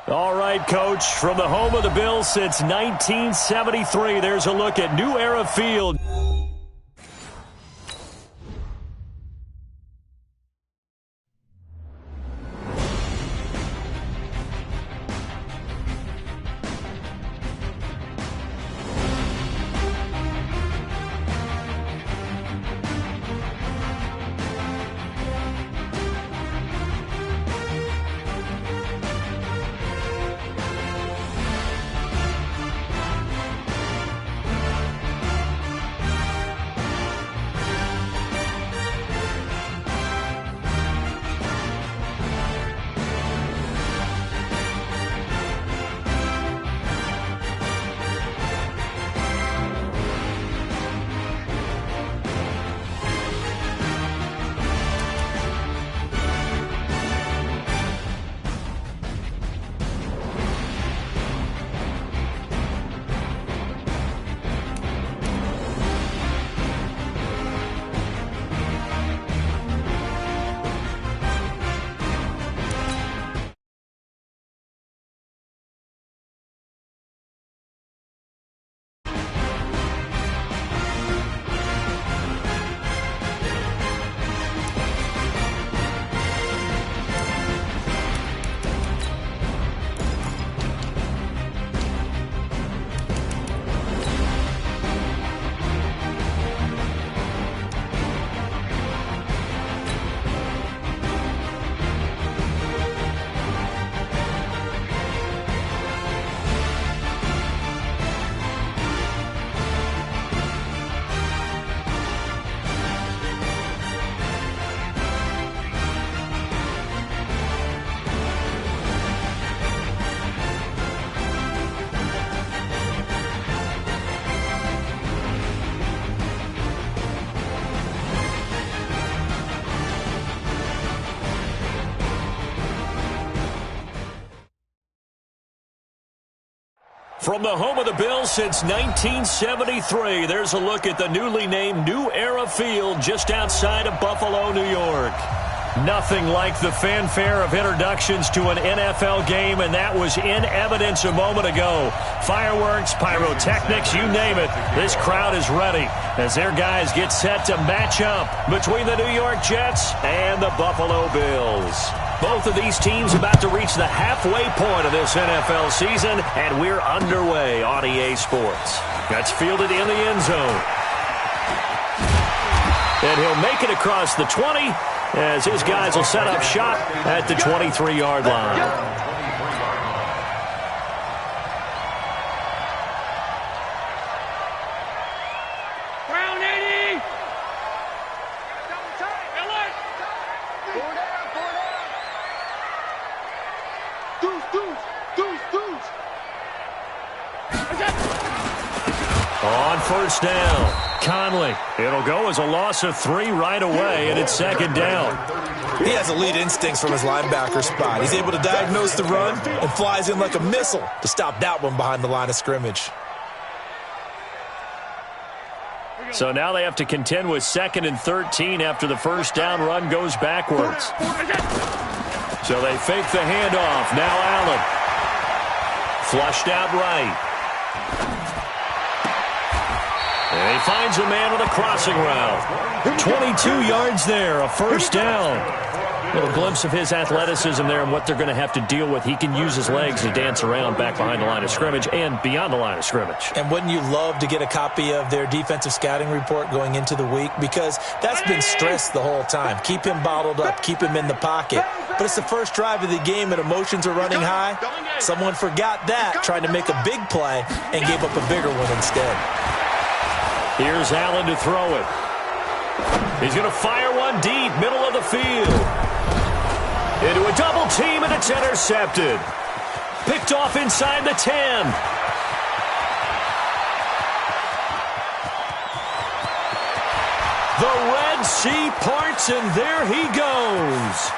All right, Coach, from the home of the Bills since 1973, there's a look at New Era Field. From the home of the Bills since 1973, there's a look at the newly named New Era Field just outside of Buffalo, New York. Nothing like the fanfare of introductions to an NFL game, and that was in evidence a moment ago. Fireworks, pyrotechnics, you name it. This crowd is ready as their guys get set to match up between the New York Jets and the Buffalo Bills. Both of these teams about to reach the halfway point of this NFL season, and we're underway on EA Sports. That's fielded in the end zone. And he'll make it across the 20 as his guys will set up shop at the 23-yard line. On first down, Conley. It'll go as a loss of 3 right away, and it's second down. He has elite instincts from his linebacker spot. He's able to diagnose the run and flies in like a missile to stop that one behind the line of scrimmage. So now they have to contend with 2nd and 13 after the first down run goes backwards. So they fake the handoff. Now Allen. Flushed out right. And he finds a man with a crossing route. 22 yards there, a first down. A little glimpse of his athleticism there and what they're going to have to deal with. He can use his legs to dance around back behind the line of scrimmage and beyond the line of scrimmage. And wouldn't you love to get a copy of their defensive scouting report going into the week? Because that's been stressed the whole time. Keep him bottled up, keep him in the pocket. But it's the first drive of the game and emotions are running high. Someone forgot that, trying to make a big play and gave up a bigger one instead. Here's Allen to throw it. He's going to fire one deep, middle of the field. Into a double team, and it's intercepted. Picked off inside the 10. The Red Sea parts, and there he goes.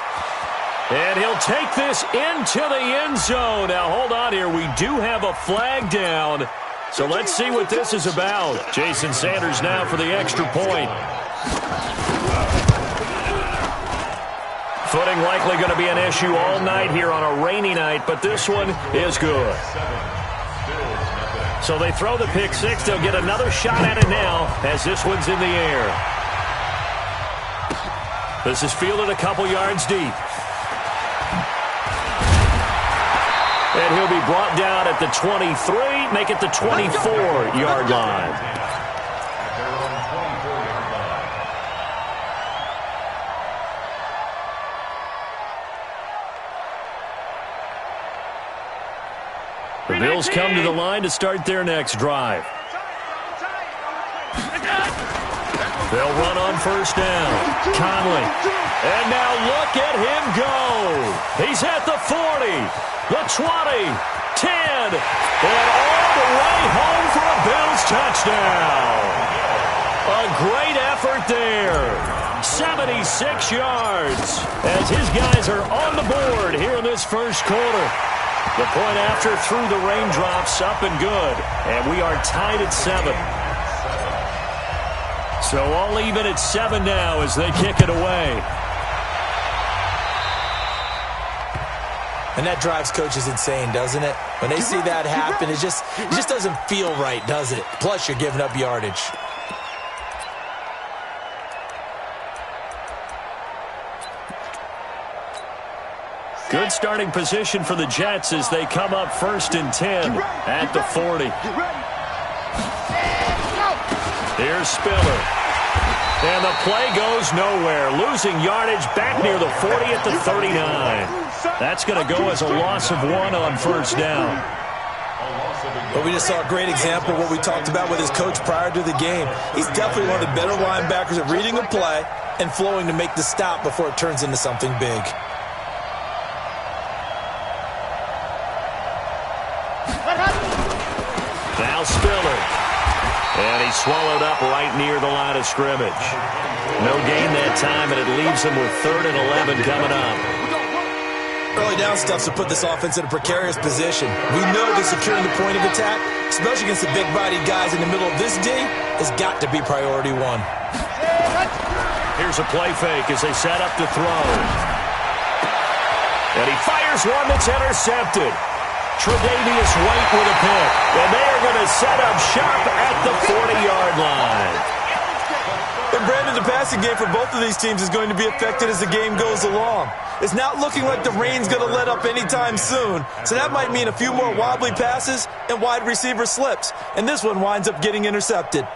And he'll take this into the end zone. Now, hold on here. We do have a flag down. So let's see what this is about. Jason Sanders now for the extra point. Footing likely going to be an issue all night here on a rainy night, but this one is good. So they throw the pick six. They'll get another shot at it now as this one's in the air. This is fielded a couple yards deep. And he'll be brought down at the 23, make it the 24-yard line. The Bills come to the line to start their next drive. They'll run on first down. Conley. And now look at him go. He's at the 40, the 20, 10, and all the way home for a Bills touchdown. A great effort there. 76 yards as his guys are on the board here in this first quarter. The point after through the raindrops, up and good. And we are tied at 7. So all even at 7 now as they kick it away. And that drives coaches insane, doesn't it? When they see that happen, it just doesn't feel right, does it? Plus, you're giving up yardage. Good starting position for the Jets as they come up 1st and 10 at the 40. Here's Spiller. And the play goes nowhere. Losing yardage back near the 40 at the 39. That's going to go as a loss of 1 on first down. But we just saw a great example of what we talked about with his coach prior to the game. He's definitely one of the better linebackers at reading a play and flowing to make the stop before it turns into something big. Now Spiller. And he's swallowed up right near the line of scrimmage. No gain that time, and it leaves him with 3rd and 11 coming up. Early down stuff to put this offense in a precarious position. We know that securing the point of attack, especially against the big-bodied guys in the middle of this D, has got to be priority 1. Here's a play fake as they set up to throw. And he fires one that's intercepted. Tre'Davious White with a pick. And they are going to set up shop at the 40-yard line. And Brandon, the passing game for both of these teams is going to be affected as the game goes along. It's not looking like the rain's going to let up anytime soon. So that might mean a few more wobbly passes and wide receiver slips. And this one winds up getting intercepted.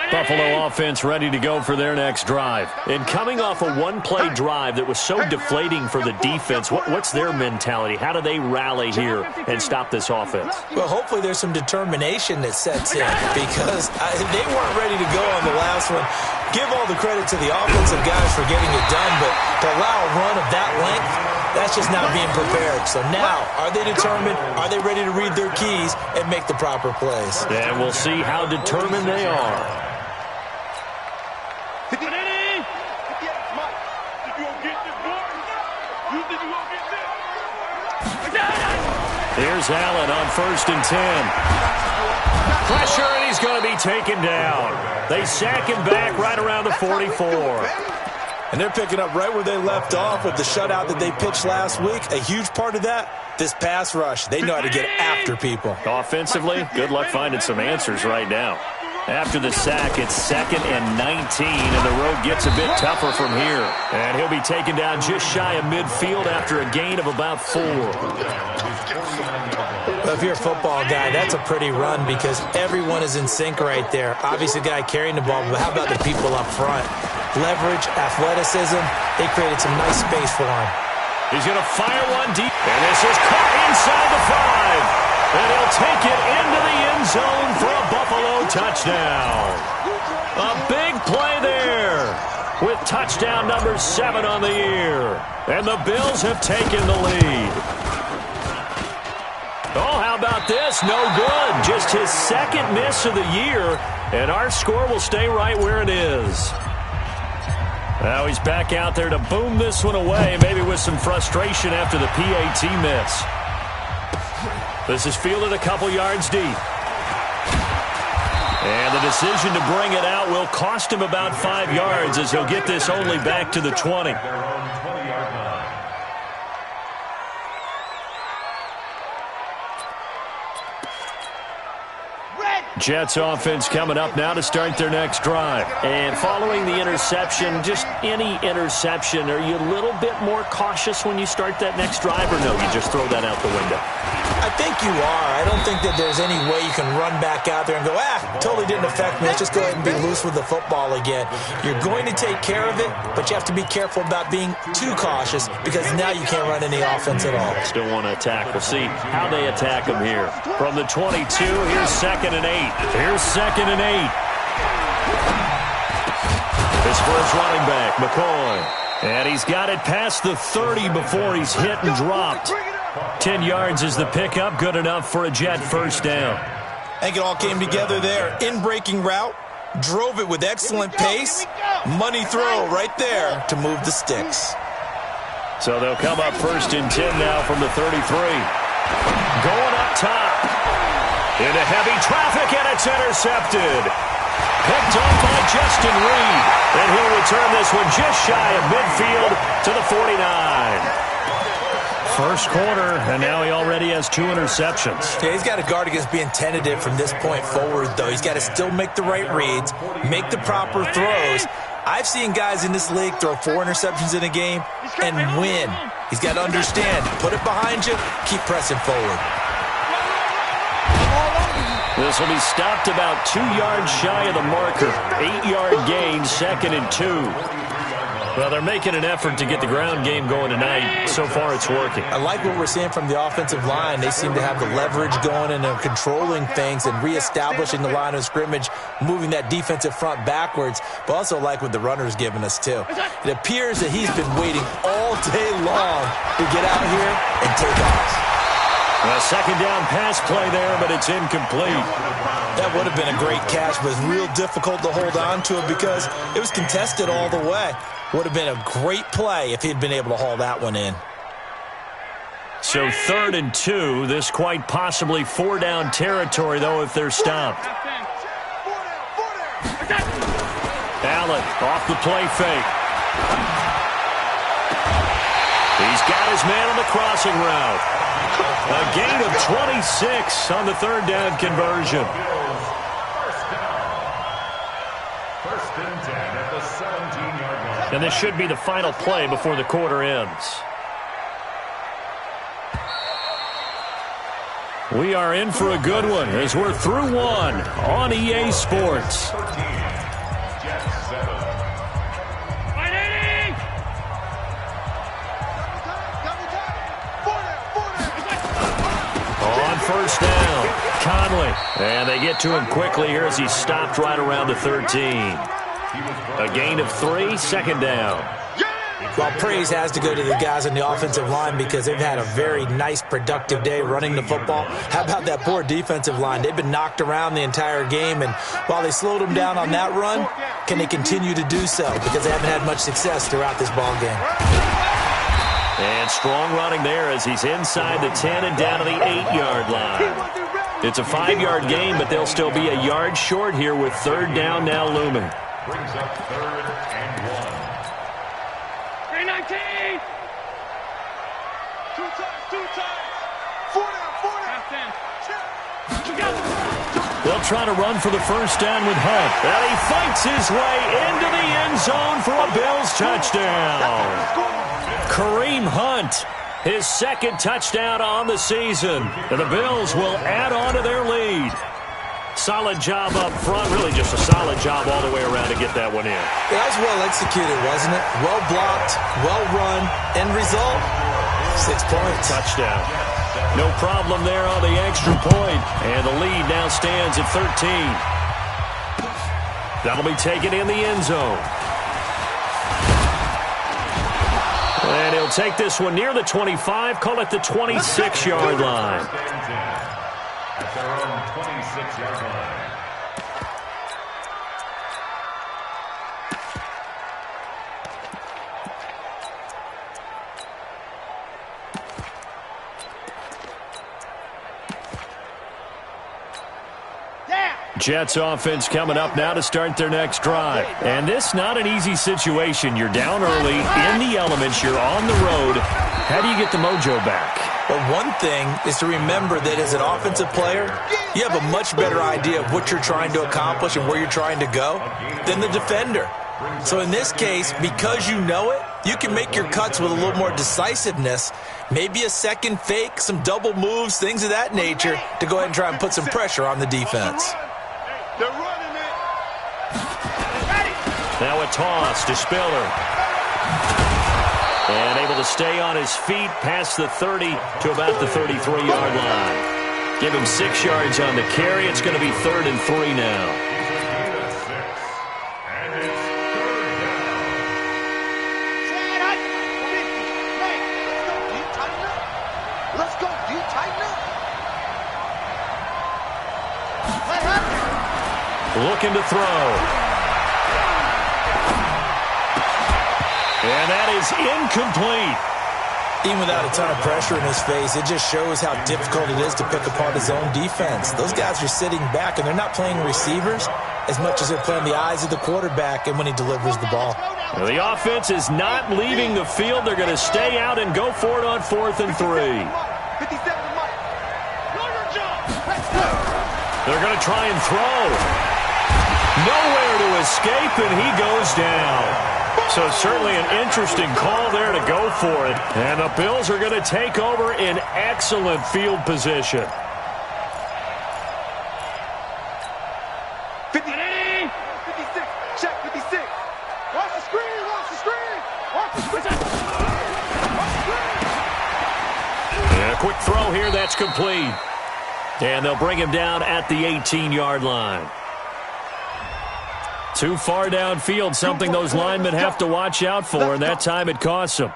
Buffalo offense ready to go for their next drive. And coming off a one-play drive that was so deflating for the defense, what's their mentality? How do they rally here and stop this offense? Well, hopefully there's some determination that sets in because they weren't ready to go on the last one. Give all the credit to the offensive guys for getting it done, but to allow a run of that length, that's just not being prepared. So now, are they determined? Are they ready to read their keys and make the proper plays? And we'll see how determined they are. Here's Allen on 1st and 10. Pressure, and he's going to be taken down. They sack him back right around the 44. And they're picking up right where they left off with the shutout that they pitched last week. A huge part of that, this pass rush. They know how to get after people. Offensively, good luck finding some answers right now. After the sack, it's 2nd and 19, and the road gets a bit tougher from here. And he'll be taken down just shy of midfield after a gain of about 4. Well, if you're a football guy, that's a pretty run because everyone is in sync right there. Obviously, the guy carrying the ball, but how about the people up front? Leverage, athleticism, they created some nice space for him. He's going to fire one deep, and this is caught inside the 5. And he'll take it into the end zone for a Buffalo touchdown. A big play there with touchdown number 7 on the year. And the Bills have taken the lead. Oh, how about this? No good. Just his 2nd miss of the year. And our score will stay right where it is. Now he's back out there to boom this one away, maybe with some frustration after the PAT miss. This is fielded a couple yards deep. And the decision to bring it out will cost him about 5 yards as he'll get this only back to the 20. Jets offense coming up now to start their next drive. And following the interception, just any interception, are you a little bit more cautious when you start that next drive, or no, you just throw that out the window? I think you are. I don't think that there's any way you can run back out there and go, totally didn't affect me. Let's just go ahead and be loose with the football again. You're going to take care of it, but you have to be careful about being too cautious because now you can't run any offense at all. Still want to attack. We'll see how they attack him here. From the 22, here's 2nd and 8. Here's 2nd and 8. This for his running back, McCoy. And he's got it past the 30 before he's hit and dropped. 10 yards is the pickup, good enough for a Jet first down. I think it all came together there. In-breaking route, drove it with excellent pace. Money throw right there to move the sticks. So they'll come up 1st and 10 now from the 33. Going up top. Into heavy traffic, and it's intercepted. Picked off by Justin Reed. And he'll return this one just shy of midfield to the 49. First quarter, and now he already has 2 interceptions. Yeah, he's got to guard against being tentative from this point forward, though. He's got to still make the right reads, make the proper throws. I've seen guys in this league throw 4 interceptions in a game and win. He's got to understand, put it behind you, keep pressing forward. This will be stopped about 2 yards shy of the marker. 8-yard gain, 2nd and 2. Well, they're making an effort to get the ground game going tonight. So far, it's working. I like what we're seeing from the offensive line. They seem to have the leverage going and they're controlling things and reestablishing the line of scrimmage, moving that defensive front backwards, but also like what the runner's giving us, too. It appears that he's been waiting all day long to get out here and take off. A 2nd down pass play there, but it's incomplete. That would have been a great catch, but it was real difficult to hold on to it because it was contested all the way. Would have been a great play if he'd been able to haul that one in. So 3rd and 2. This quite possibly 4-down territory, though, if they're stopped. Allen off the play fake. He's got his man on the crossing route. A gain of 26 on the 3rd down conversion. And this should be the final play before the quarter ends. We are in for a good one as we're through one on EA Sports. On 1st down, Conley. And they get to him quickly here as he's stopped right around the 13. A gain of 3, 2nd down. Well, praise has to go to the guys on the offensive line because they've had a very nice, productive day running the football. How about that poor defensive line? They've been knocked around the entire game, and while they slowed them down on that run, can they continue to do so? Because they haven't had much success throughout this ball game. And strong running there as he's inside the 10 and down to the 8-yard line. It's a 5-yard gain, but they'll still be a yard short here with 3rd down now looming. Brings up 3rd and 1. 319. 2 times. 4 down. They'll try to run for the 1st down with Hunt. And he fights his way into the end zone for a Bills touchdown. Kareem Hunt, his 2nd touchdown on the season. And the Bills will add on to their lead. Solid job up front, really just a solid job all the way around to get that one in. Yeah, that was well executed, wasn't it? Well blocked, well run, end result, 6 points. Touchdown. No problem there on the extra point. And the lead now stands at 13. That'll be taken in the end zone. And he'll take this one near the 25, call it the 26-yard line. At their own 26-yard line. Jets offense coming up now to start their next drive. And this not an easy situation. You're down early, in the elements, you're on the road. How do you get the mojo back? Well, one thing is to remember that as an offensive player, you have a much better idea of what you're trying to accomplish and where you're trying to go than the defender. So in this case, because you know it, you can make your cuts with a little more decisiveness, maybe a second fake, some double moves, things of that nature, to go ahead and try and put some pressure on the defense. They're running it. Now a toss to Spiller. And able to stay on his feet past the 30 to about the 33-yard line. Give him 6 yards on the carry. It's going to be 3rd and 3 now. Let's go. Do you tighten up? Looking to throw. And that is incomplete. Even without a ton of pressure in his face, it just shows how difficult it is to pick apart his own defense. Those guys are sitting back, and they're not playing receivers as much as they're playing the eyes of the quarterback and when he delivers the ball. The offense is not leaving the field. They're going to stay out and go for it on 4th and 3. 57 They're going to try and throw. Nowhere to escape, and he goes down. So certainly an interesting call there to go for it. And the Bills are going to take over in excellent field position. 50, 56, check 56. Watch the screen, watch the screen. Watch the screen. Watch the screen. And a quick throw here, that's complete. And they'll bring him down at the 18-yard line. Too far downfield, something those linemen have to watch out for, and that time it costs them.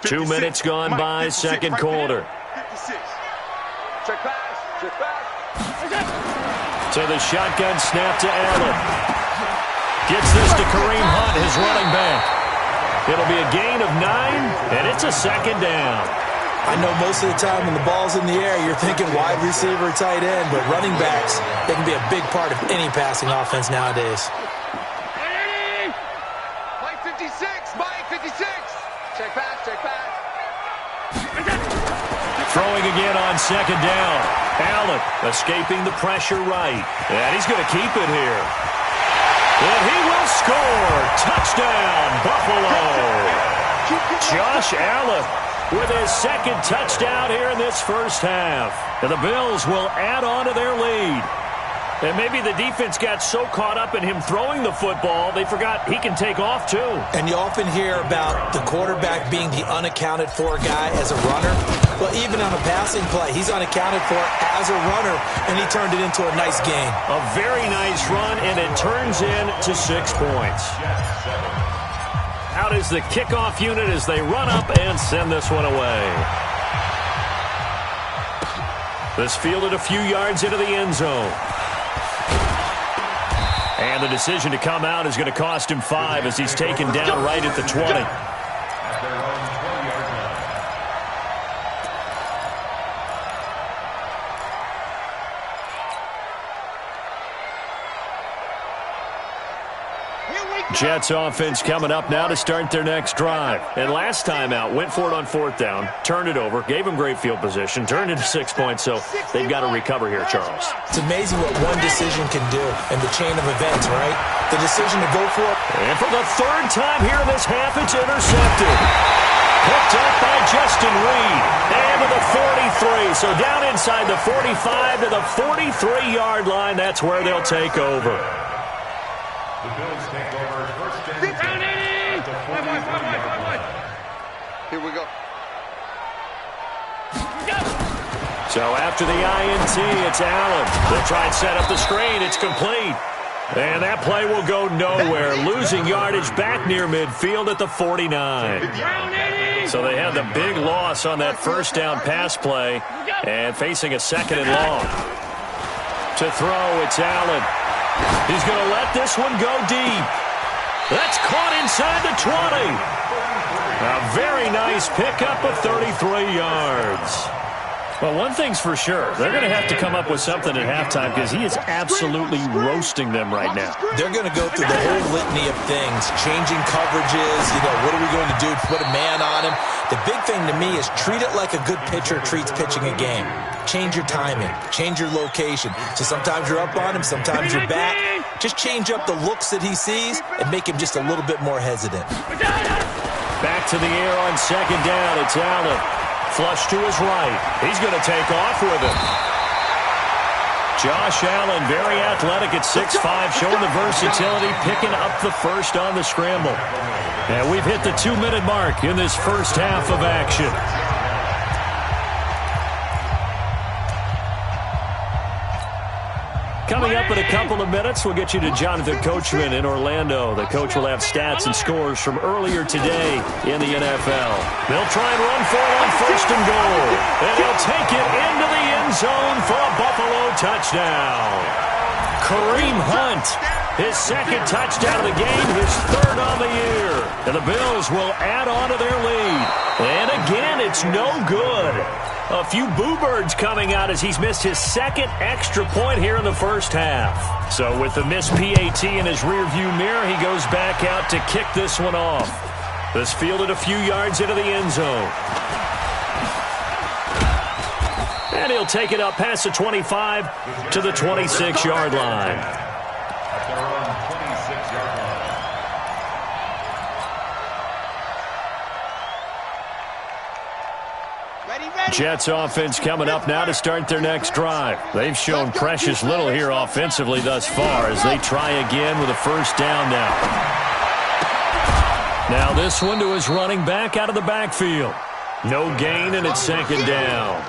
2 minutes gone by, second quarter. 56. Check pass, check pass. To the shotgun snap to Allen. Gets this to Kareem Hunt, his running back. It'll be a gain of 9, and it's a second down. I know most of the time when the ball's in the air, you're thinking wide receiver, tight end, but running backs, they can be a big part of any passing offense nowadays. Mike 56, Mike 56. Check pass, check pass. Throwing again on second down. Allen escaping the pressure right. And he's going to keep it here. And he will score. Touchdown, Buffalo. Josh Allen with his second touchdown here in this first half. And the Bills will add on to their lead. And maybe the defense got so caught up in him throwing the football, they forgot he can take off too. And you often hear about the quarterback being the unaccounted for guy as a runner. Well, even on a passing play, he's unaccounted for as a runner, and he turned it into a nice gain. A very nice run, and it turns into 6 points. Out is the kickoff unit as they run up and send this one away. This fielded a few yards into the end zone. And the decision to come out is going to cost him 5 as he's taken down right at the 20. Jets offense coming up now to start their next drive. And last time out, went for it on 4th down, turned it over, gave them great field position, turned it to 6 points, so they've got to recover here, Charles. It's amazing what one decision can do in the chain of events, right? The decision to go for it. And for the 3rd time here in this half, it's intercepted. Picked up by Justin Reed. And to the 43, so down inside the 45 to the 43-yard line. That's where they'll take over. The Bills take over first and 10 at the 43-yard line. Here we go. So after the INT, it's Allen. They'll try and set up the screen. It's complete. And that play will go nowhere. Losing yardage back near midfield at the 49. So they had the big loss on that first down pass play and facing a 2nd and long. To throw, it's Allen. He's going to let this one go deep. That's caught inside the 20. A very nice pickup of 33 yards. Well, one thing's for sure. They're going to have to come up with something at halftime because he is absolutely roasting them right now. They're going to go through the whole litany of things, changing coverages, what are we going to do to put a man on him? The big thing to me is treat it like a good pitcher treats pitching a game. Change your timing, change your location. So sometimes you're up on him, sometimes you're back. Just change up the looks that he sees and make him just a little bit more hesitant. Back to the air on second down. It's Allen. Flush to his right. He's going to take off with it. Josh Allen, very athletic at 6'5", showing the versatility, picking up the first on the scramble. And we've hit the 2-minute mark in this first half of action. Coming up in a couple of minutes, we'll get you to Jonathan Coachman in Orlando. The coach will have stats and scores from earlier today in the NFL. They'll try and run for it on first and goal. And he'll take it into the end zone for a Buffalo touchdown. Kareem Hunt, his second touchdown of the game, his third on the year. And the Bills will add on to their lead. And again, it's no good. A few boo birds coming out as he's missed his second extra point here in the first half. So with the missed PAT in his rearview mirror, he goes back out to kick this one off. This fielded a few yards into the end zone. And he'll take it up past the 25 to the 26-yard line. Jets offense coming up now to start their next drive. They've shown precious little here offensively thus far as they try again with a first down now. Now this one to his running back out of the backfield. No gain, and it's second down.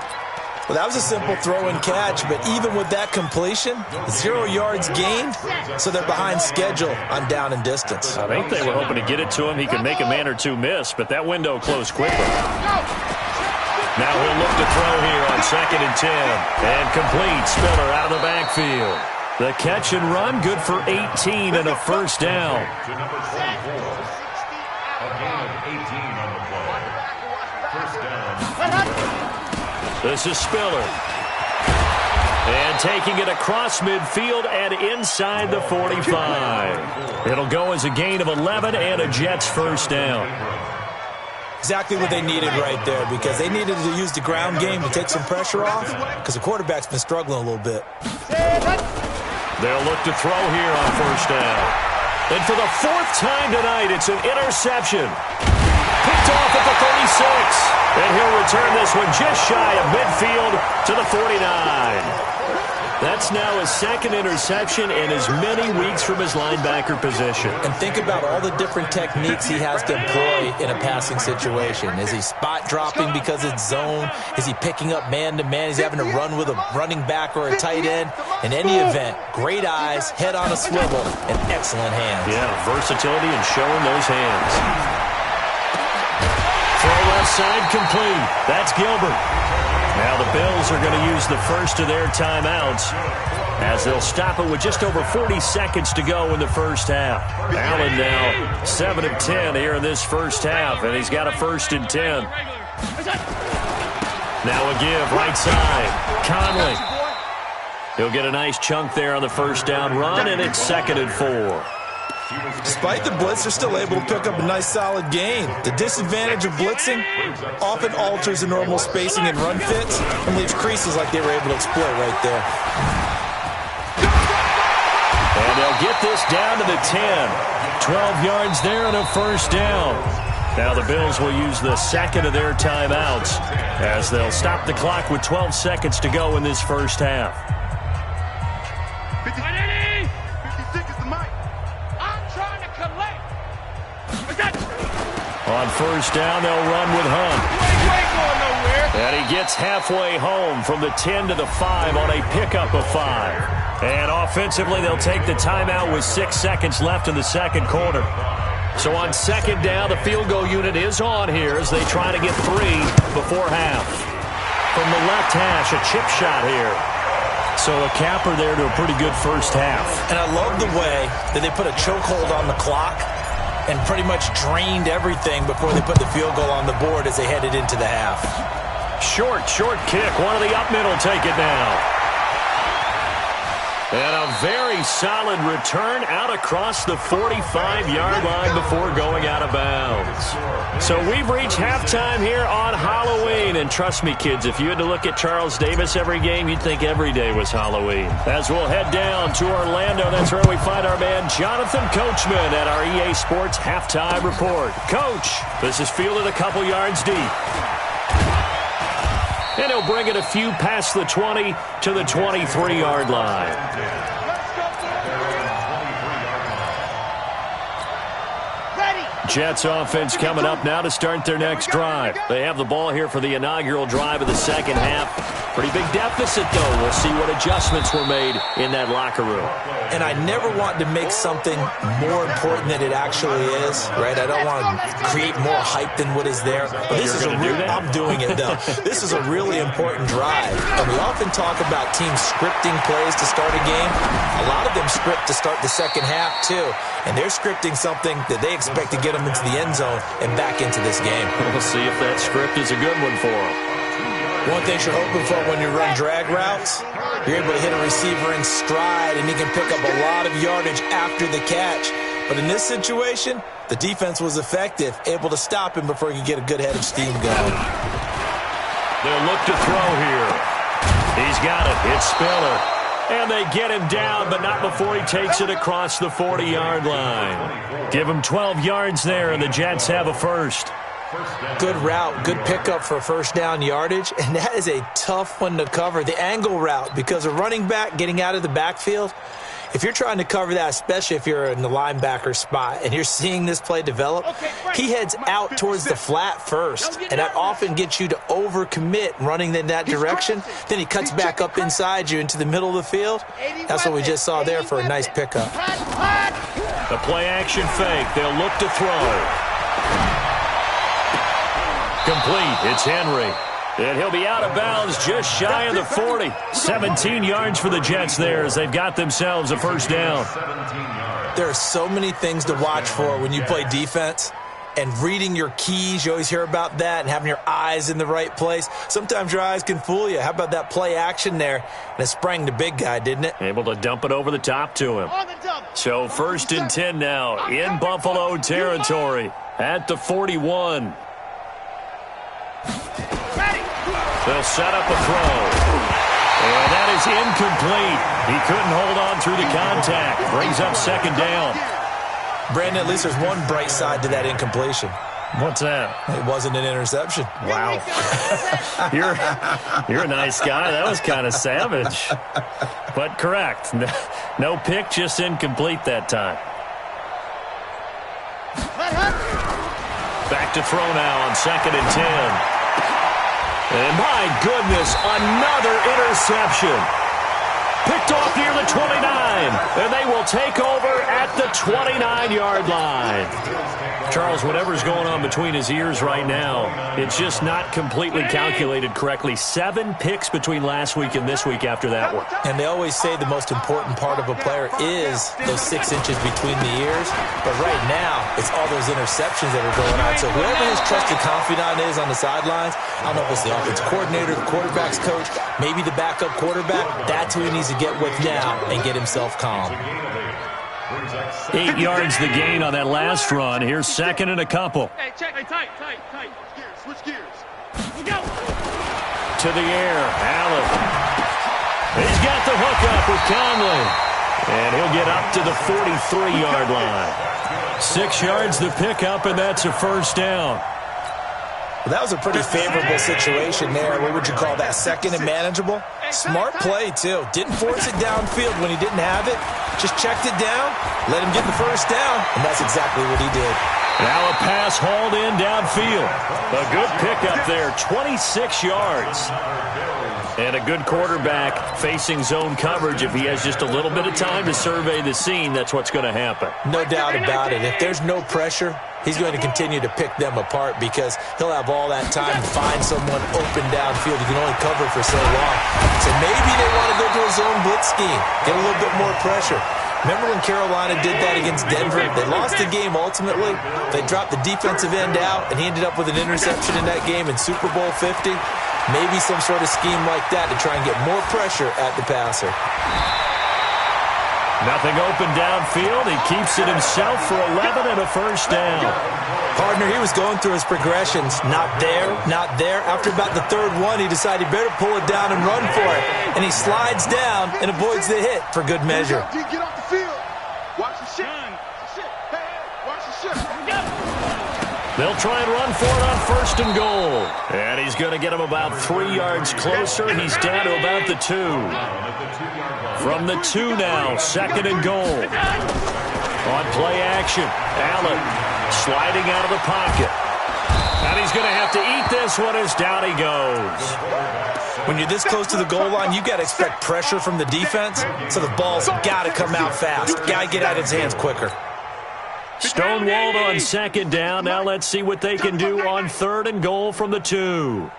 Well, that was a simple throw and catch, but even with that completion, 0 yards gained, so they're behind schedule on down and distance. I think they were hoping to get it to him. He could make a man or two miss, but that window closed quickly. Now he'll look to throw here on second and 10. And complete. Spiller out of the backfield. The catch and run, good for 18 and a first down. To number 24. A gain of 18 on the play. First down. This is Spiller. And taking it across midfield and inside the 45. It'll go as a gain of 11 and a Jets first down. Exactly what they needed right there, because they needed to use the ground game to take some pressure off, because the quarterback's been struggling a little bit. They'll look to throw here on first down. And for the fourth time tonight, it's an interception. Picked off at the 36. And he'll return this one just shy of midfield to the 49. That's now his second interception in as many weeks from his linebacker position. And think about all the different techniques he has to employ in a passing situation. Is he spot dropping because it's zone? Is he picking up man-to-man? Is he having to run with a running back or a tight end? In any event, great eyes, head on a swivel, and excellent hands. Yeah, versatility and showing those hands. Throw left side complete. That's Gilbert. Now the Bills are going to use the first of their timeouts as they'll stop it with just over 40 seconds to go in the first half. Allen now 7 of 10 here in this first half, and he's got a first and 10. Now a give right side. Conley. He'll get a nice chunk there on the first down run, and it's second and 4. Despite the blitz, they're still able to pick up a nice solid gain. The disadvantage of blitzing often alters the normal spacing and run fits and leaves creases like they were able to exploit right there. And they'll get this down to the 10. 12 yards there and a first down. Now the Bills will use the second of their timeouts as they'll stop the clock with 12 seconds to go in this first half. 56 is the mic. I'm trying to collect. On first down, they'll run with Hunt. You ain't going nowhere. And he gets halfway home from the 10 to the 5 on a pickup of 5. And offensively, they'll take the timeout with 6 seconds left in the second quarter. So on second down, the field goal unit is on here as they try to get 3 before half. From the left hash, a chip shot here. So a capper there to a pretty good first half. And I love the way that they put a chokehold on the clock and pretty much drained everything before they put the field goal on the board as they headed into the half. Short kick. One of the up middle take it now. And a very solid return out across the 45-yard line before going out of bounds. So we've reached halftime here on Halloween. And trust me, kids, if you had to look at Charles Davis every game, you'd think every day was Halloween. As we'll head down to Orlando, that's where we find our man Jonathan Coachman at our EA Sports Halftime Report. Coach, this is fielded a couple yards deep. And he'll bring it a few past the 20 to the 23-yard line. Jets offense coming up now to start their next drive. They have the ball here for the inaugural drive of the second half. Pretty big deficit, though. We'll see what adjustments were made in that locker room. And I never want to make something more important than it actually is, right? I don't want to create more hype than what is there. But this is I'm doing it, though. This is a really important drive. And we often talk about teams scripting plays to start a game. A lot of them script to start the second half, too. And they're scripting something that they expect to get them into the end zone and back into this game. We'll see if that script is a good one for them. One thing you're hoping for when you run drag routes, you're able to hit a receiver in stride, and he can pick up a lot of yardage after the catch. But in this situation, the defense was effective, able to stop him before he could get a good head of steam going. They'll look to throw here. He's got it. It's Spiller. And they get him down, but not before he takes it across the 40-yard line. Give him 12 yards there, and the Jets have a first. Good route, good pickup for first down yardage, and that is a tough one to cover. The angle route, because a running back getting out of the backfield, if you're trying to cover that, especially if you're in the linebacker spot and you're seeing this play develop, he heads out towards the flat first, and that often gets you to overcommit running in that direction. Then he cuts back up inside you into the middle of the field. That's what we just saw there for a nice pickup. The play-action fake. They'll look to throw. Complete. It's Henry. And he'll be out of bounds just shy of the 40. 17 yards for the Jets there as they've got themselves a first down. There are so many things to watch for when you play defense. And reading your keys, you always hear about that, and having your eyes in the right place. Sometimes your eyes can fool you. How about that play action there? And it sprang the big guy, didn't it? Able to dump it over the top to him. So 1st and 10 now in Buffalo territory at the 41. They'll set up a throw. And that is incomplete. He couldn't hold on through the contact. Brings up second down. Brandon, at least there's one bright side to that incompletion. What's that? It wasn't an interception. Wow. You're a nice guy. That was kind of savage. But correct. No pick, just incomplete that time. Back to throw now on 2nd and 10. And my goodness, another interception. Picked off near the 29. And they will take over at the 29-yard line. Charles, whatever's going on between his ears right now, it's just not completely calculated correctly. 7 picks between last week and this week after that one. And they always say the most important part of a player is those 6 inches between the ears. But right now, it's all those interceptions that are going on. So whoever his trusted confidant is on the sidelines, I don't know if it's the offense coordinator, the quarterback's coach, maybe the backup quarterback, that's who he needs to get with now and get himself calm. 8 yards the gain on that last run. Here's 2nd and a couple. Hey, check. Hey, tight. Switch gears. Go. To the air. Allen. He's got the hook up with Conley. And he'll get up to the 43-yard line. 6 yards the pickup, and that's a first down. Well, that was a pretty favorable situation there. What would you call that? 2nd and manageable? Smart play, too. Didn't force it downfield when he didn't have it. Just checked it down, let him get the first down, and that's exactly what he did. Now a pass hauled in downfield. A good pickup there, 26 yards. And a good quarterback facing zone coverage. If he has just a little bit of time to survey the scene, that's what's going to happen. No doubt about it. If there's no pressure, he's going to continue to pick them apart because he'll have all that time to find someone open downfield. He can only cover for so long. So maybe they want to go to a zone blitz scheme, get a little bit more pressure. Remember when Carolina did that against Denver? They lost the game ultimately. They dropped the defensive end out, and he ended up with an interception in that game in Super Bowl 50. Maybe some sort of scheme like that to try and get more pressure at the passer. Nothing open downfield. He keeps it himself for 11 and a first down. Partner, he was going through his progressions. Not there, not there. After about the third one, he decided he better pull it down and run for it. And he slides down and avoids the hit for good measure. Get off the field. Watch the shit. Hey, watch the shit. They'll try and run for it on first and goal. And he's going to get him about 3 yards closer. He's down to about the 2. From the 2 now, second and goal. On play action, Allen sliding out of the pocket. And he's going to have to eat this one as down he goes. When you're this close to the goal line, you've got to expect pressure from the defense, so the ball's got to come out fast. Got to get out of his hands quicker. Stonewalled on second down. Now let's see what they can do on third and goal from the 2.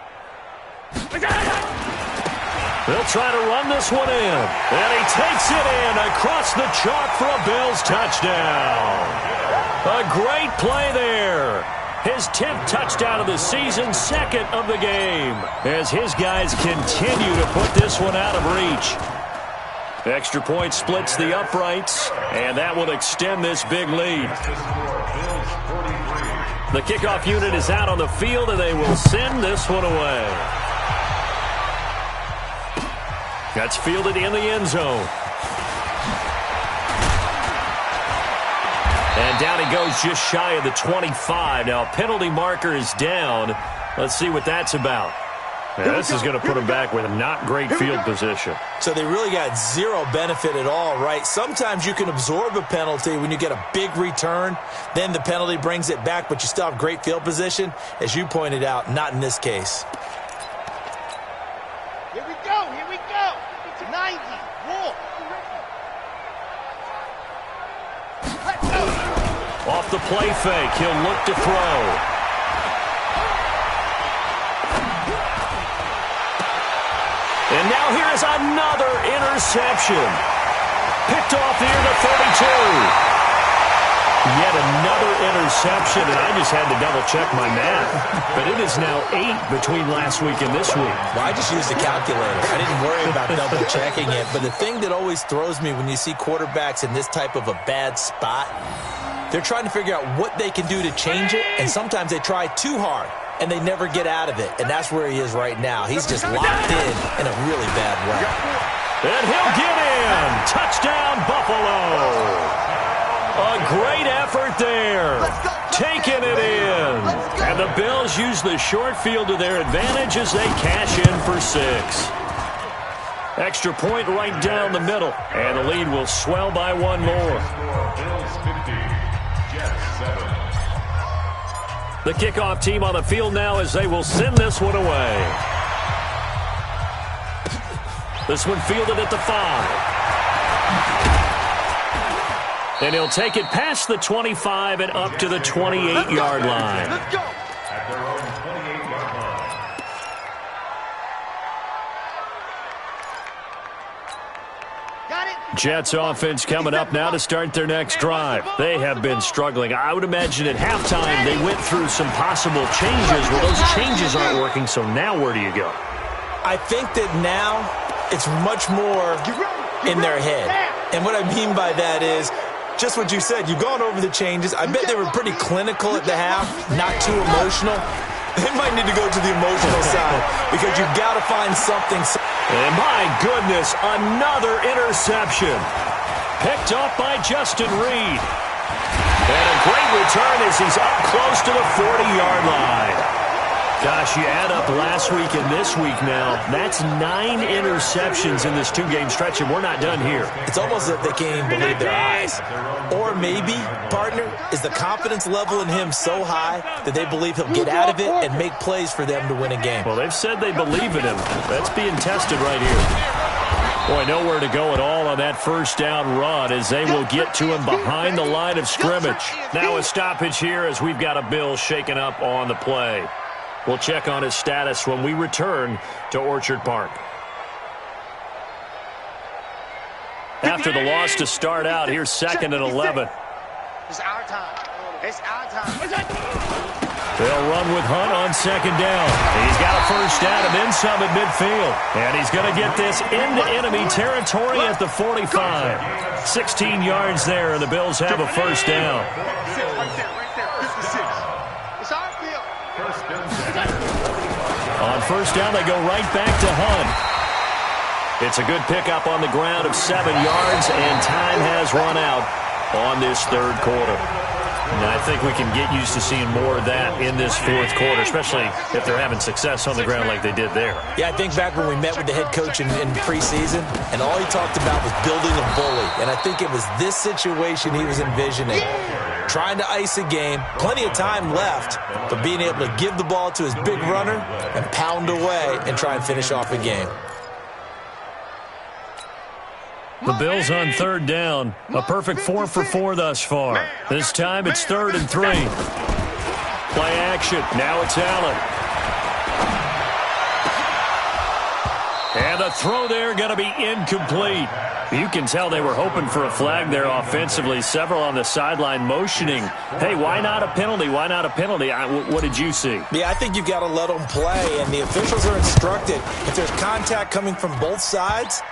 They'll try to run this one in. And he takes it in across the chalk for a Bills touchdown. A great play there. His 10th touchdown of the season, second of the game, as his guys continue to put this one out of reach. Extra point splits the uprights, and that will extend this big lead. The kickoff unit is out on the field, and they will send this one away. That's fielded in the end zone. And down he goes just shy of the 25. Now, penalty marker is down. Let's see what that's about. Now, this is going to put him back with not great field position. So they really got zero benefit at all, right? Sometimes you can absorb a penalty when you get a big return. Then the penalty brings it back, but you still have great field position. As you pointed out, not in this case. Here we go. 90. Walk. Off the play fake, he'll look to throw. And now here is another interception. Picked off near the 32. Yet another interception, and I just had to double-check my math. But it is now 8 between last week and this week. Well, I just used a calculator. I didn't worry about double-checking it. But the thing that always throws me when you see quarterbacks in this type of a bad spot, they're trying to figure out what they can do to change it, and sometimes they try too hard, and they never get out of it. And that's where he is right now. He's just locked in a really bad way. And he'll get in. Touchdown, Buffalo. A great effort there. Taking it in. And the Bills use the short field to their advantage as they cash in for 6. Extra point right down the middle. And the lead will swell by 1 more. The kickoff team on the field now as they will send this one away. This one fielded at the 5. And he'll take it past the 25 and up to the 28-yard line. Let's go. At their own 28-yard line. Got it. Jets offense coming up now to start their next drive. They have been struggling. I would imagine at halftime they went through some possible changes. Well, those changes aren't working, so now where do you go? I think that now it's much more in their head. And what I mean by that is just what you said. You've gone over the changes. I bet they were pretty clinical at the half, not too emotional. They might need to go to the emotional side because you've got to find something. And my goodness, another interception. Picked up by Justin Reed. And a great return as he's up close to the 40-yard line. Gosh, you add up last week and this week now, that's 9 interceptions in this 2-game stretch, and we're not done here. It's almost as if they can't even believe their eyes. Or maybe, partner, is the confidence level in him so high that they believe he'll get out of it and make plays for them to win a game. Well, they've said they believe in him. That's being tested right here. Boy, nowhere to go at all on that first down run as they will get to him behind the line of scrimmage. Now a stoppage here as we've got a Bill shaken up on the play. We'll check on his status when we return to Orchard Park. After the loss to start out, here's 2nd and 11. It's our time. It's our time. They'll run with Hunt on second down. He's got a first down and then some at midfield. And he's going to get this into enemy territory at the 45. 16 yards there, and the Bills have a first down. On first down, they go right back to Hunt. It's a good pickup on the ground of 7 yards, and time has run out on this third quarter. And I think we can get used to seeing more of that in this fourth quarter, especially if they're having success on the ground like they did there. Yeah, I think back when we met with the head coach in preseason, and all he talked about was building a bully. And I think it was this situation he was envisioning. Trying to ice a game, plenty of time left, but being able to give the ball to his big runner and pound away and try and finish off a game. The Bills on third down. A perfect 4 for 4 thus far. This time it's 3rd and 3. Play action. Now it's Allen. And the throw there going to be incomplete. You can tell they were hoping for a flag there offensively. Several on the sideline motioning. Hey, why not a penalty? Why not a penalty? What did you see? Yeah, I think you've got to let them play, and the officials are instructed. If there's contact coming from both sides,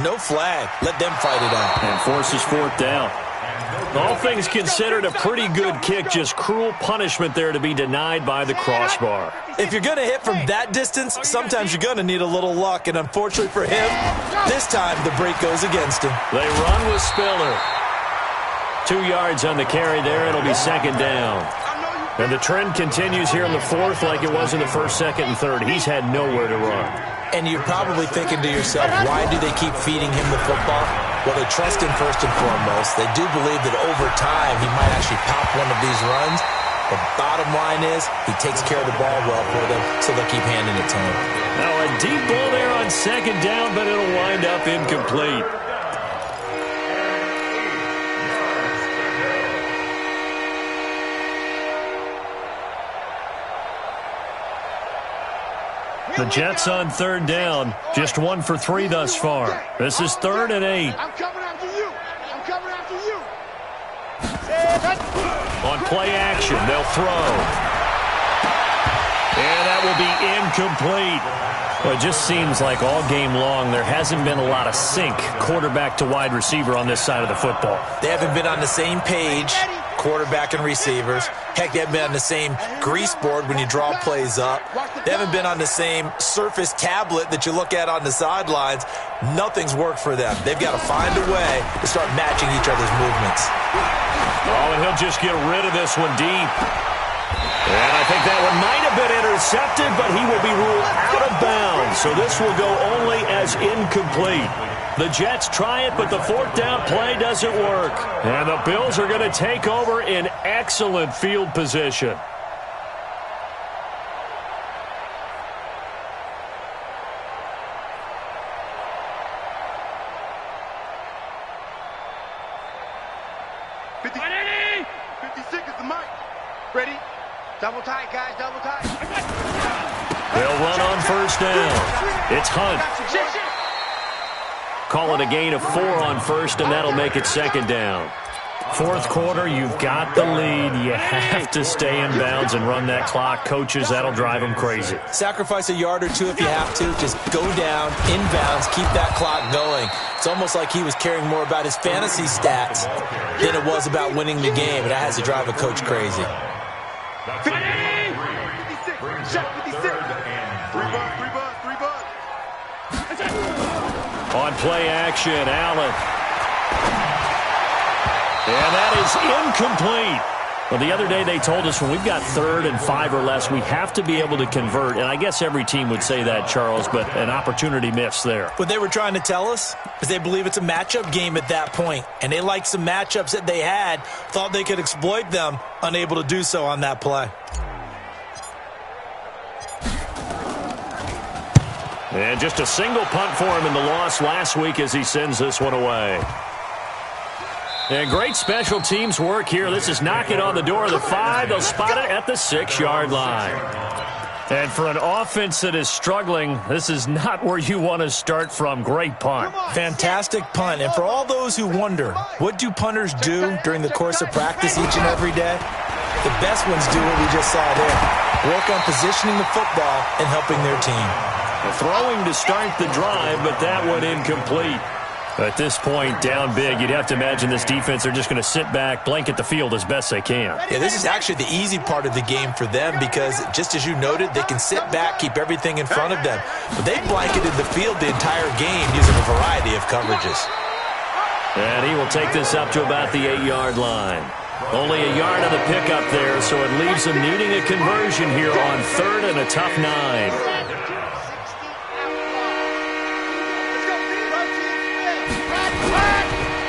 no flag. Let them fight it out. And forces 4th down. All things considered, a pretty good kick. Just cruel punishment there to be denied by the crossbar. If you're going to hit from that distance, sometimes you're going to need a little luck. And unfortunately for him, this time the break goes against him. They run with Spiller. 2 yards on the carry there. It'll be 2nd down. And the trend continues here in the 4th like it was in the 1st, 2nd, and 3rd. He's had nowhere to run. And you're probably thinking to yourself, why do they keep feeding him the football? Well, they trust him first and foremost. They do believe that over time he might actually pop one of these runs. The bottom line is he takes care of the ball well for them, so they'll keep handing it to him. Now a deep ball there on 2nd down, but it'll wind up incomplete. The Jets on 3rd down. Just 1 for 3 thus far. This is 3rd and 8. I'm coming after you. I'm coming after you. On play action, they'll throw. And that will be incomplete. Well, it just seems like all game long there hasn't been a lot of sync quarterback to wide receiver on this side of the football. They haven't been on the same page, quarterback and receivers. Heck, they haven't been on the same grease board when you draw plays up. They haven't been on the same Surface tablet that you look at on the sidelines. Nothing's worked for them. They've got to find a way to start matching each other's movements. Oh, and he'll just get rid of this one deep. And I think that one might have been intercepted, but he will be ruled out of bounds. So this will go only as incomplete. The Jets try it, but the 4th down play doesn't work. And the Bills are going to take over in excellent field position. Ready? 56 is the mic. Ready? Double tight, guys, double tight. They'll run on 1st down. It's Hunt. Call it a gain of 4 on 1st, and that'll make it 2nd down. 4th quarter, you've got the lead. You have to stay in bounds and run that clock. Coaches, that'll drive them crazy. Sacrifice a yard or 2 if you have to. Just go down, in bounds, keep that clock going. It's almost like he was caring more about his fantasy stats than it was about winning the game, and that has to drive a coach crazy. 56, check 56. 3 bucks. On play action, Allen. And that is incomplete. Well, the other day they told us when we've got 3rd and 5 or less, we have to be able to convert. And I guess every team would say that, Charles, but an opportunity missed there. What they were trying to tell us is they believe it's a matchup game at that point. And they liked some matchups that they had, thought they could exploit them, unable to do so on that play. And just a single punt for him in the loss last week as he sends this one away. And great special teams work here. This is knocking on the door of the 5. They'll spot it at the 6-yard line. And for an offense that is struggling, this is not where you want to start from. Great punt. Fantastic punt. And for all those who wonder, what do punters do during the course of practice each and every day? The best ones do what we just saw there. work on positioning the football and helping their team. Throwing to start the drive, but that one incomplete. At this point, down big, you'd have to imagine this defense, they're just going to sit back, blanket the field as best they can. Yeah, this is actually the easy part of the game for them because, just as you noted, they can sit back, keep everything in front of them. But they blanketed the field the entire game using a variety of coverages. And he will take this up to about the 8-yard line. Only a yard on the pickup there, so it leaves them needing a conversion here on 3rd and a tough 9.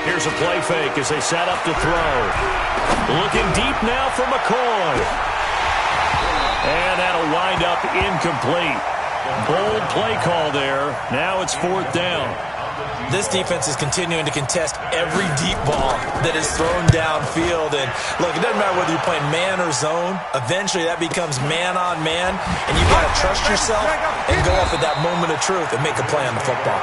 Here's a play fake as they set up to throw. Looking deep now for McCoy. And that'll wind up incomplete. Bold play call there. Now it's 4th down. This defense is continuing to contest every deep ball that is thrown downfield. And, look, it doesn't matter whether you're playing man or zone. Eventually that becomes man on man. And you've got to trust yourself and go off at that moment of truth and make a play on the football.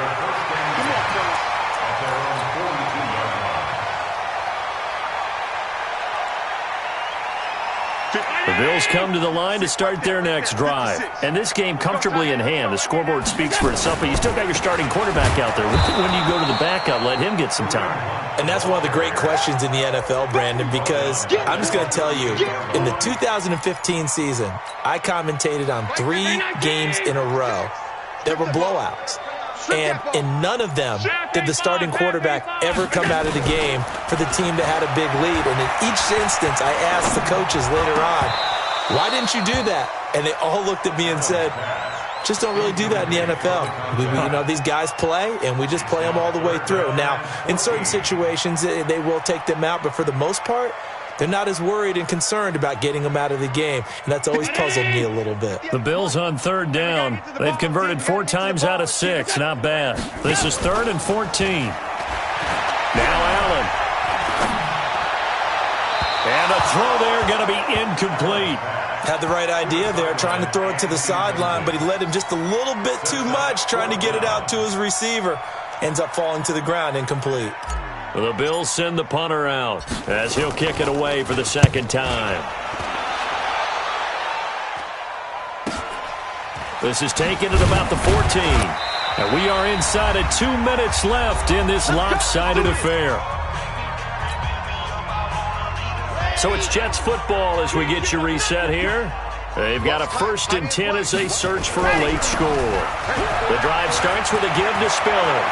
The Bills come to the line to start their next drive. And this game comfortably in hand. The scoreboard speaks for itself, but you still got your starting quarterback out there. When do you go to the backup, let him get some time? And that's one of the great questions in the NFL, Brandon, because I'm just going to tell you, in the 2015 season, I commentated on 3 games in a row that were blowouts. And in none of them did the starting quarterback ever come out of the game for the team that had a big lead. And in each instance, I asked the coaches later on, why didn't you do that? And they all looked at me and said, just don't really do that in the NFL. These guys play, and we just play them all the way through. Now, in certain situations, they will take them out, but for the most part, they're not as worried and concerned about getting them out of the game, and that's always puzzled me a little bit. The Bills on 3rd down. They've converted 4 times out of 6. Not bad. This is 3rd and 14. Now Allen. And a throw there going to be incomplete. Had the right idea there, trying to throw it to the sideline, but he led him just a little bit too much, trying to get it out to his receiver. Ends up falling to the ground, incomplete. The Bills send the punter out as he'll kick it away for the 2nd time. This is taken at about the 14. And we are inside of 2 minutes left in this lopsided affair. So it's Jets football as we get you reset here. They've got a 1st and 10 as they search for a late score. The drive starts with a give to Spiller.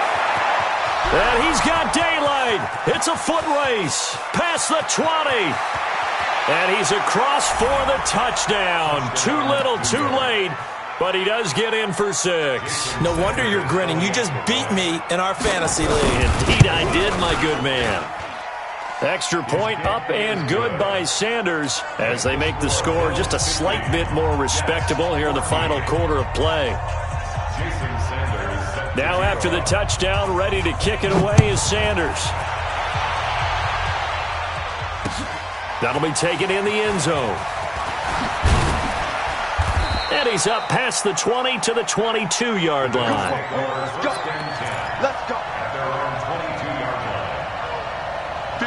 And he's got daylight. It's a foot race. Past the 20. And he's across for the touchdown. Too little, too late. But he does get in for 6. No wonder you're grinning. You just beat me in our fantasy league. Indeed I did, my good man. Extra point up and good by Sanders as they make the score just a slight bit more respectable here in the final quarter of play. Now after the touchdown, ready to kick it away is Sanders. That'll be taken in the end zone. And he's up past the 20 to the 22-yard line. Let's go.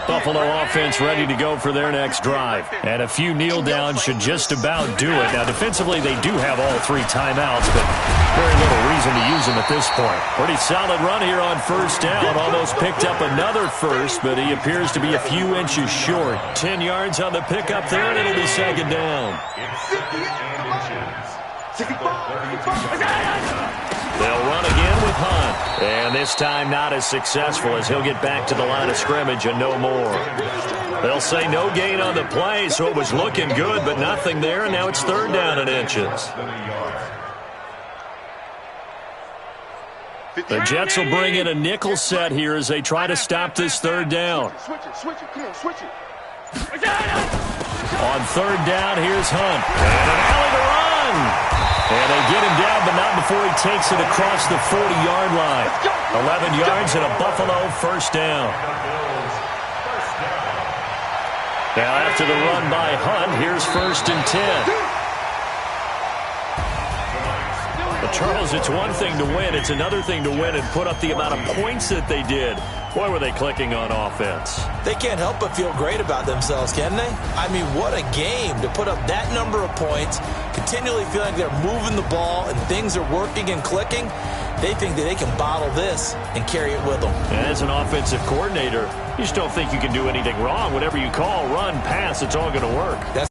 Buffalo offense ready to go for their next drive. And a few kneel downs should just about do it. Now, defensively, they do have all 3 timeouts, but very little reason to use them at this point. Pretty solid run here on 1st down. Almost picked up another first, but he appears to be a few inches short. 10 yards on the pickup there, and it'll be 2nd down. They'll run again with Hunt. And this time not as successful as he'll get back to the line of scrimmage and no more. They'll say no gain on the play, so it was looking good, but nothing there, and now it's 3rd down and inches. The Jets will bring in a nickel set here as they try to stop this 3rd down. On 3rd down, here's Hunt. And an alley to run. And they get him down, but not before he takes it across the 40-yard line. 11 yards and a Buffalo 1st down. Now after the run by Hunt, here's 1st and 10. But Charles, it's one thing to win. It's another thing to win and put up the amount of points that they did. Boy, were they clicking on offense. They can't help but feel great about themselves, can they? I mean, what a game to put up that number of points continually feeling like they're moving the ball and things are working and clicking, they think that they can bottle this and carry it with them. As an offensive coordinator, you just don't think you can do anything wrong. Whatever you call, run, pass, it's all going to work.